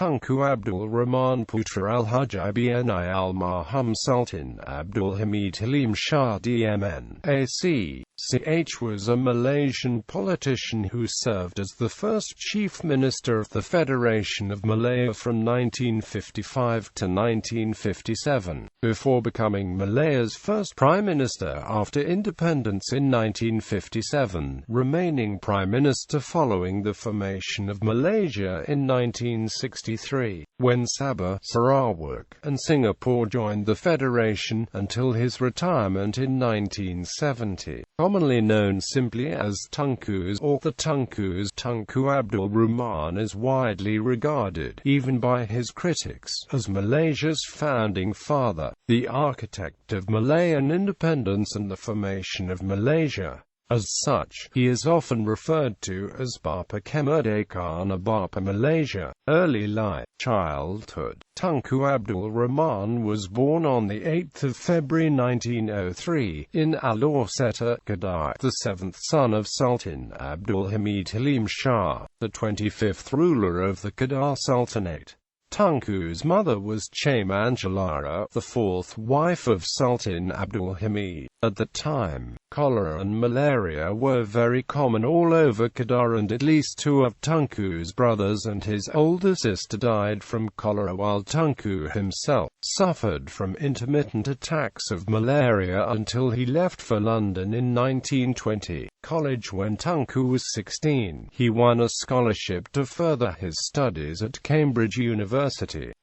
Tunku Abdul Rahman Putra Al-Haj ibni Almarhum Sultan Abdul Hamid Halim Shah DMN.AC. Ch was a Malaysian politician who served as the first Chief Minister of the Federation of Malaya from 1955 to 1957, before becoming Malaya's first Prime Minister after independence in 1957, remaining Prime Minister following the formation of Malaysia in 1963, when Sabah, Sarawak, and Singapore joined the Federation, until his retirement in 1970. Commonly known simply as Tunku's or the Tunkus, Tunku Abdul Rahman is widely regarded, even by his critics, as Malaysia's founding father, the architect of Malayan independence and the formation of Malaysia. As such, he is often referred to as Bapa Kemerdekaan or Bapa Malaysia. Early life. Childhood. Tunku Abdul Rahman was born on 8 February 1903, in Al-Haj, Kedah, the seventh son of Sultan Abdul Hamid Halim Shah, the 25th ruler of the Kedah Sultanate. Tunku's mother was Manjalara, the fourth wife of Sultan Abdul Hamid. At the time, cholera and malaria were very common all over Kedah, and at least two of Tunku's brothers and his older sister died from cholera, while Tunku himself suffered from intermittent attacks of malaria until he left for London in 1920. College. When Tunku was 16, he won a scholarship to further his studies at Cambridge University.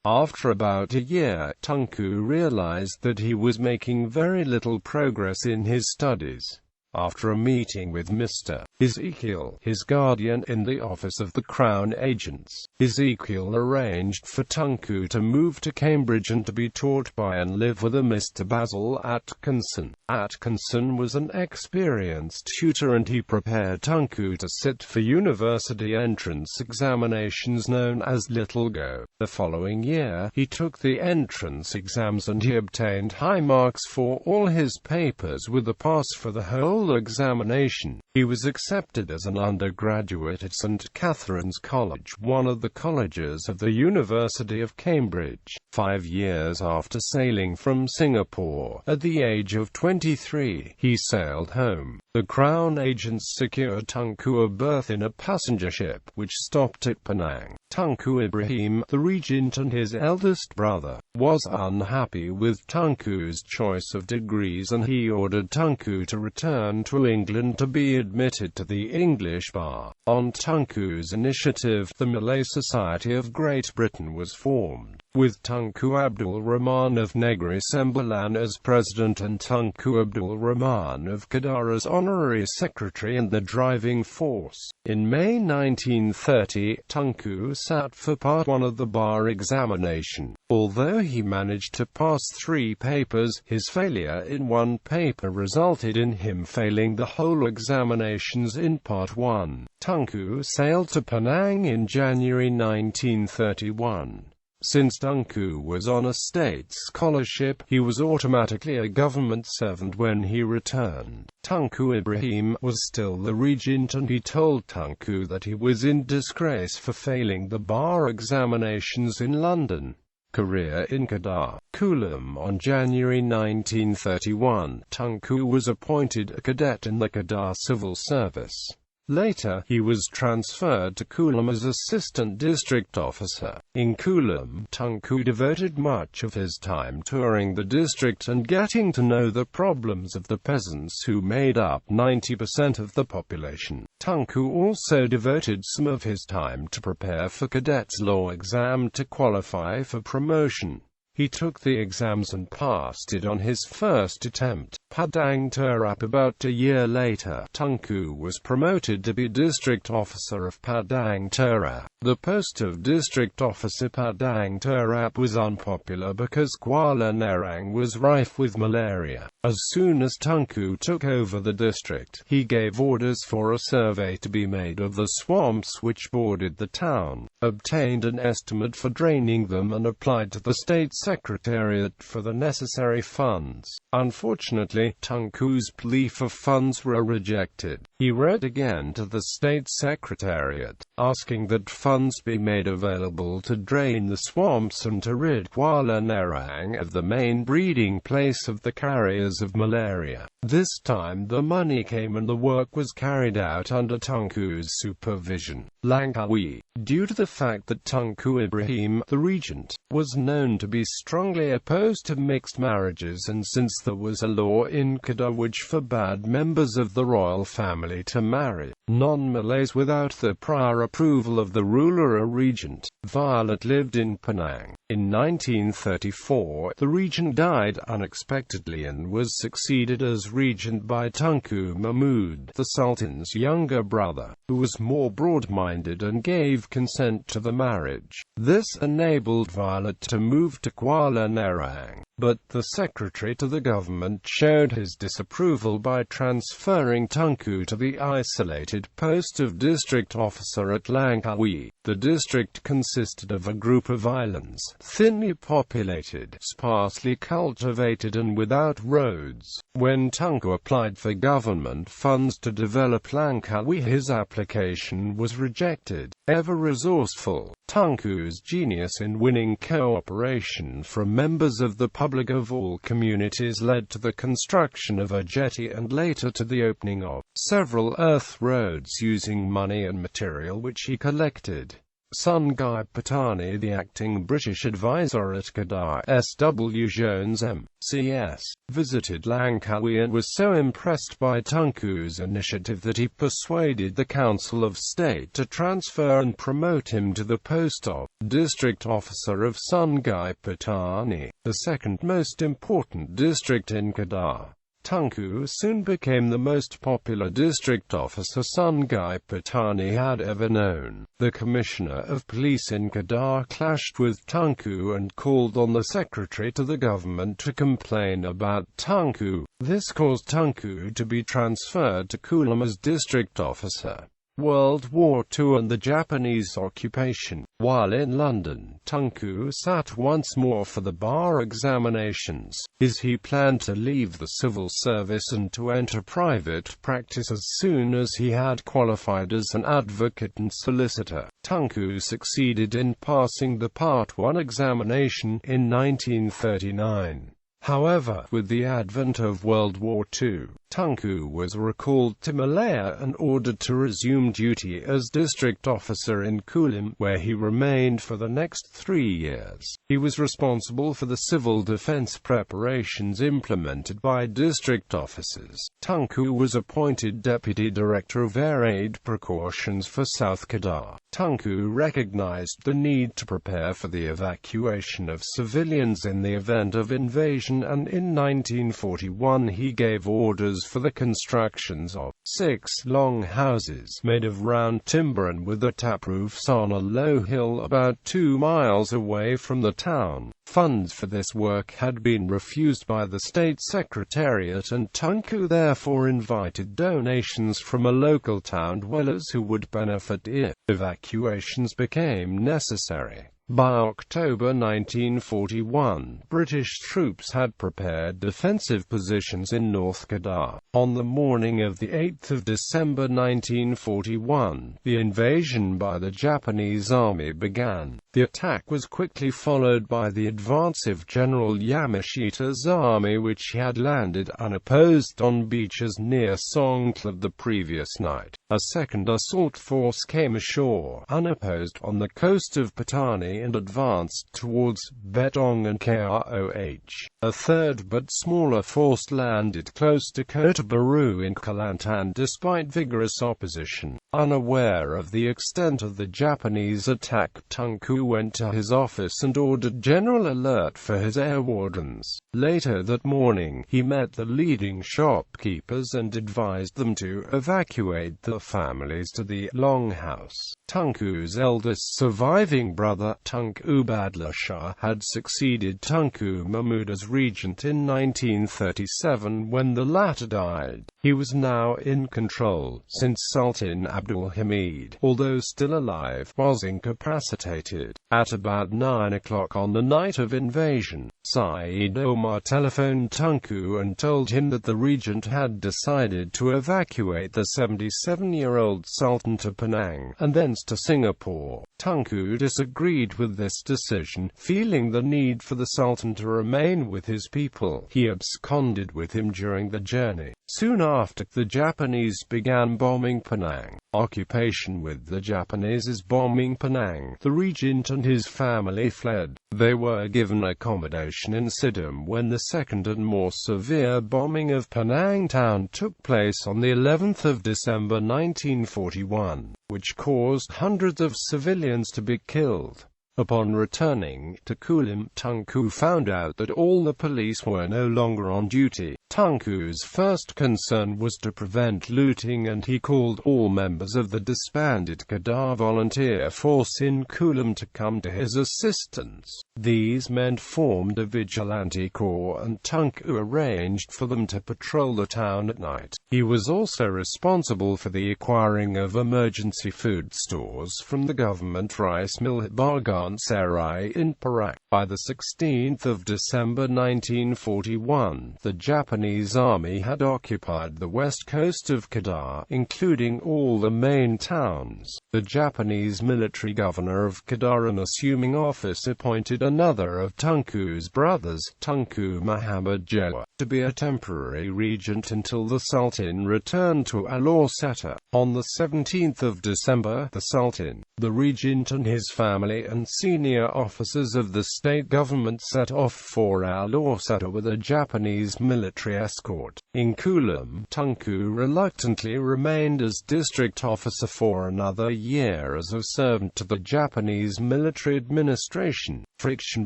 After about a year, Tunku realized that he was making very little progress in his studies. After a meeting with Mr. Ezekiel, his guardian in the office of the Crown Agents, Ezekiel arranged for Tunku to move to Cambridge and to be taught by and live with a Mr. Basil Atkinson. Atkinson was an experienced tutor, and he prepared Tunku to sit for university entrance examinations known as Little Go. The following year, he took the entrance exams and he obtained high marks for all his papers with a pass for the whole examination. He was accepted as an undergraduate at St. Catherine's College, one of the colleges of the University of Cambridge. 5 years after sailing from Singapore, at the age of 23, he sailed home. The Crown Agents secured Tunku a berth in a passenger ship, which stopped at Penang. Tunku Ibrahim, the regent and his eldest brother, was unhappy with Tunku's choice of degrees, and he ordered Tunku to return to England to be admitted to the English bar. On Tunku's initiative, the Malay Society of Great Britain was formed, with Tunku Abdul Rahman of Negeri Sembilan as president and Tunku Abdul Rahman of Kedah as honorary secretary and the driving force. In May 1930, Tunku sat for Part 1 of the bar examination. Although he managed to pass 3 papers, his failure in one paper resulted in him failing the whole examinations in Part 1. Tunku sailed to Penang in January 1931. Since Tunku was on a state scholarship, he was automatically a government servant when he returned. Tunku Ibrahim was still the regent, and he told Tunku that he was in disgrace for failing the bar examinations in London. Career in Kedah. Kulim. On January 1931, Tunku was appointed a cadet in the Kedah Civil Service. Later, he was transferred to Kulim as assistant district officer. In Kulim, Tunku devoted much of his time touring the district and getting to know the problems of the peasants who made up 90% of the population. Tunku also devoted some of his time to prepare for cadets' law exam to qualify for promotion. He took the exams and passed it on his first attempt. Padang Terap. About a year later, Tunku was promoted to be district officer of Padang Terap. The post of district officer Padang Terap was unpopular because Kuala Nerang was rife with malaria. As soon as Tunku took over the district, he gave orders for a survey to be made of the swamps which bordered the town, obtained an estimate for draining them, and applied to the state secretariat for the necessary funds. Unfortunately, Eventually, Tunku's plea for funds were rejected. He wrote again to the State Secretariat, asking that funds be made available to drain the swamps and to rid Kuala Nerang of the main breeding place of the carriers of malaria. This time the money came and the work was carried out under Tunku's supervision. Langkawi. Due to the fact that Tunku Ibrahim, the regent, was known to be strongly opposed to mixed marriages, and since there was a law in Kedah which forbade members of the royal family to marry non-Malays without the prior approval of the ruler or regent, Violet lived in Penang. In 1934, the regent died unexpectedly and was succeeded as regent by Tunku Mahmud, the Sultan's younger brother, who was more broad-minded and gave consent to the marriage. This enabled Violet to move to Kuala Nerang, but the secretary to the government showed his disapproval by transferring Tunku to the isolated post of district officer at Langkawi. The district consisted of a group of islands, thinly populated, sparsely cultivated and without roads. When Tunku applied for government funds to develop Langkawi, his application was rejected. Ever resourceful, Tunku's genius in winning cooperation from members of the public of all communities led to the construction of a jetty and later to the opening of several earth roads using money and material which he collected. Sungai Petani, the acting British advisor at Kedah, S.W. Jones M.C.S., visited Langkawi and was so impressed by Tunku's initiative that he persuaded the Council of State to transfer and promote him to the post of district officer of Sungai Petani, the second most important district in Kedah. Tunku soon became the most popular district officer Sungai Petani had ever known. The Commissioner of Police in Kedah clashed with Tunku and called on the secretary to the government to complain about Tunku. This caused Tunku to be transferred to Kulim as district officer. World War II and the Japanese occupation. While in London, Tunku sat once more for the bar examinations. He planned to leave the civil service and to enter private practice as soon as he had qualified as an advocate and solicitor. Tunku succeeded in passing the Part 1 examination in 1939. However, with the advent of World War II, Tunku was recalled to Malaya and ordered to resume duty as district officer in Kulim, where he remained for the next 3 years. He was responsible for the civil defense preparations implemented by district officers. Tunku was appointed deputy director of air aid precautions for South Kedah. Tunku recognized the need to prepare for the evacuation of civilians in the event of invasion, and in 1941 he gave orders for the constructions of 6 long houses made of round timber and with the taproofs on a low hill about 2 miles away from the town. Funds for this work had been refused by the State Secretariat, and Tunku therefore invited donations from a local town dwellers who would benefit if evacuations became necessary. By October 1941, British troops had prepared defensive positions in North Kedah. On the morning of 8 December 1941, the invasion by the Japanese army began. The attack was quickly followed by the advance of General Yamashita's army, which had landed unopposed on beaches near Songkhla the previous night. A second assault force came ashore, unopposed, on the coast of Petani and advanced towards Betong and Kroh. A third but smaller force landed close to Kota Baru in Kelantan despite vigorous opposition. Unaware of the extent of the Japanese attack, Tunku went to his office and ordered general alert for his air wardens. Later that morning, he met the leading shopkeepers and advised them to evacuate the families to the Longhouse. Tunku's eldest surviving brother, Tunku Abdul Shah, had succeeded Tunku Mahmud as regent in 1937 when the latter died. He was now in control, since Sultan Abdul Hamid, although still alive, was incapacitated. At about 9 o'clock on the night of invasion, Syed Omar telephoned Tunku and told him that the regent had decided to evacuate the 77-year-old Sultan to Penang, and thence to Singapore. Tunku disagreed with this decision, feeling the need for the Sultan to remain with his people. He absconded with him during the journey. Soon after, the Japanese began bombing Penang. Occupation. With the Japanese's bombing Penang, the regent and his family fled. They were given accommodation in Sidam when the second and more severe bombing of Penang town took place on the 11th of December 1941, which caused hundreds of civilians to be killed. Upon returning to Kulim, Tunku found out that all the police were no longer on duty. Tunku's first concern was to prevent looting, and he called all members of the disbanded Kedah volunteer force in Kulim to come to his assistance. These men formed a vigilante corps, and Tunku arranged for them to patrol the town at night. He was also responsible for the acquiring of emergency food stores from the government rice mill at Bagan Serai in Perak. By the 16th of December 1941, the Japanese army had occupied the west coast of Kedah, including all the main towns. The Japanese military governor of Kedah, an assuming office, appointed another of Tunku's brothers, Tunku Muhammad Jawa, to be a temporary regent until the Sultan returned to Alor-Seta. On the 17th of December, the Sultan, the regent and his family and senior officers of the state government set off for Alor-Seta with a Japanese military escort. In Kulim, Tunku reluctantly remained as district officer for another year as a servant to the Japanese military administration. Friction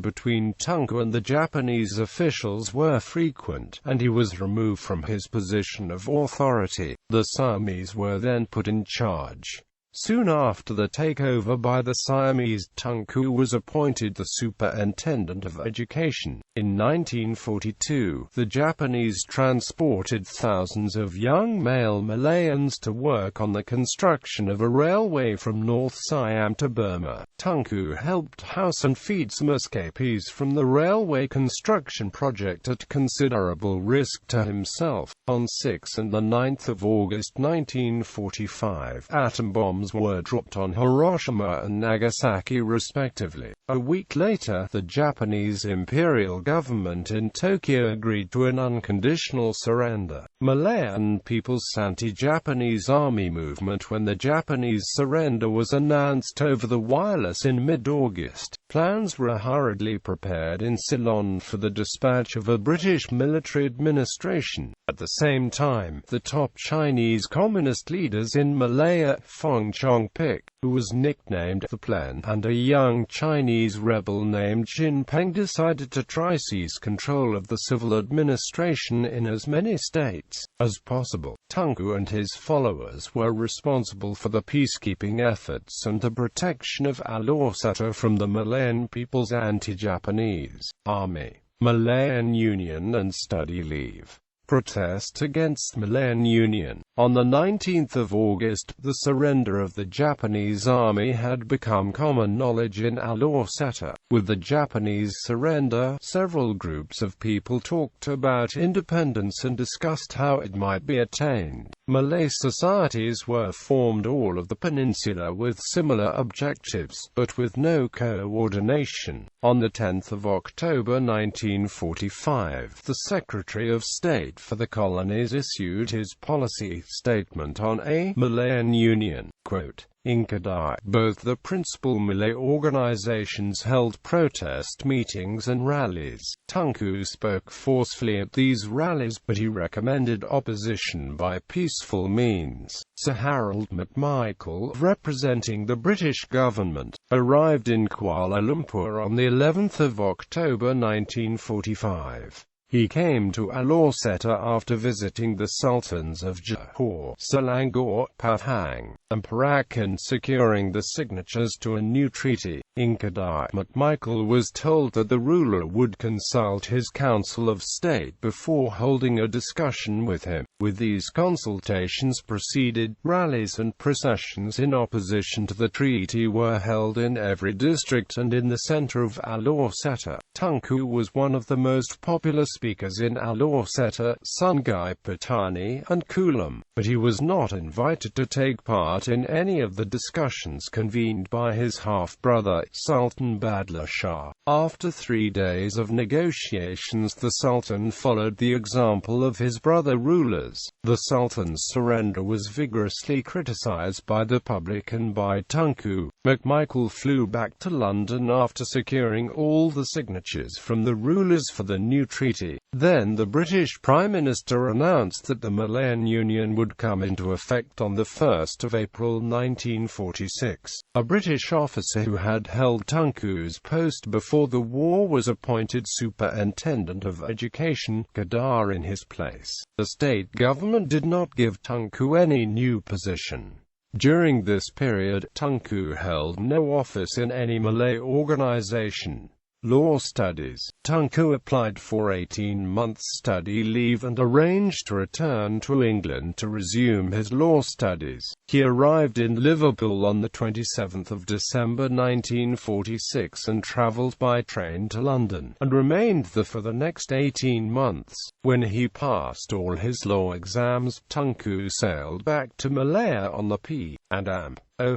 between Tunku and the Japanese officials were frequent, and he was removed from his position of authority. The Siamese were then put in charge. Soon after the takeover by the Siamese, Tunku was appointed the Superintendent of Education. In 1942, the Japanese transported thousands of young male Malayans to work on the construction of a railway from North Siam to Burma. Tunku helped house and feed some escapees from the railway construction project at considerable risk to himself. On 6 and 9 August 1945, atom bombs were dropped on Hiroshima and Nagasaki respectively. A week later, the Japanese imperial government in Tokyo agreed to an unconditional surrender. Malayan people's anti-Japanese army movement. When the Japanese surrender was announced over the wireless in mid-August, plans were hurriedly prepared in Ceylon for the dispatch of a British military administration. At the same time, the top Chinese communist leaders in Malaya, Fong Chong-pik, who was nicknamed the Plen, and a young Chinese rebel named Chin Peng, decided to try seize control of the civil administration in as many states as possible. Tunku and his followers were responsible for the peacekeeping efforts and the protection of Alor-Seta from the Malayan People's Anti-Japanese Army, Malayan Union and study leave. Protest against Malayan Union. On the 19th of August, the surrender of the Japanese army had become common knowledge in Alor-Seta. With the Japanese surrender, several groups of people talked about independence and discussed how it might be attained. Malay societies were formed all of the peninsula with similar objectives, but with no coordination. On the 10th of October 1945, the Secretary of State for the Colonies issued his policy statement on a Malayan Union. Quote, in Kedah, both the principal Malay organizations held protest meetings and rallies. Tunku spoke forcefully at these rallies, but he recommended opposition by peaceful means. Sir Harold McMichael, representing the British government, arrived in Kuala Lumpur on the 11th of October 1945. He came to Alor-Seta after visiting the sultans of Johor, Selangor, Pahang, and Perak in securing the signatures to a new treaty. In Kedah, McMichael was told that the ruler would consult his Council of State before holding a discussion with him. With these consultations proceeded, rallies and processions in opposition to the treaty were held in every district and in the centre of Alor Setter. Tunku was one of the most popular speakers in Alor Setter, Sungai Petani, and Kulam, but he was not invited to take part in any of the discussions convened by his half-brother, Sultan Badla Shah. After 3 days of negotiations, the Sultan followed the example of his brother rulers. The Sultan's surrender was vigorously criticized by the public and by Tunku. McMichael flew back to London after securing all the signatures from the rulers for the new treaty. Then the British Prime Minister announced that the Malayan Union would come into effect on the 1st of April 1946. A British officer who had held Tunku's post before the war was appointed Superintendent of Education, Kedah, in his place. The state government did not give Tunku any new position. During this period, Tunku held no office in any Malay organization. Law studies. Tunku applied for 18 months study leave and arranged to return to England to resume his law studies. He arrived in Liverpool on the 27th of December 1946 and travelled by train to London, and remained there for the next 18 months. When he passed all his law exams, Tunku sailed back to Malaya on the P&M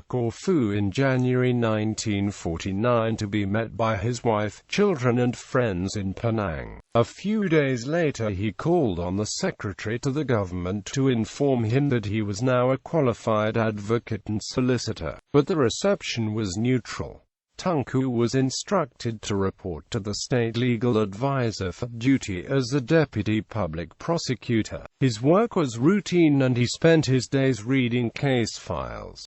Corfu in January 1949 to be met by his wife, children and friends in Penang. A few days later he called on the secretary to the government to inform him that he was now a qualified advocate and solicitor, but the reception was neutral. Tunku was instructed to report to the state legal advisor for duty as the deputy public prosecutor. His work was routine and he spent his days reading case files.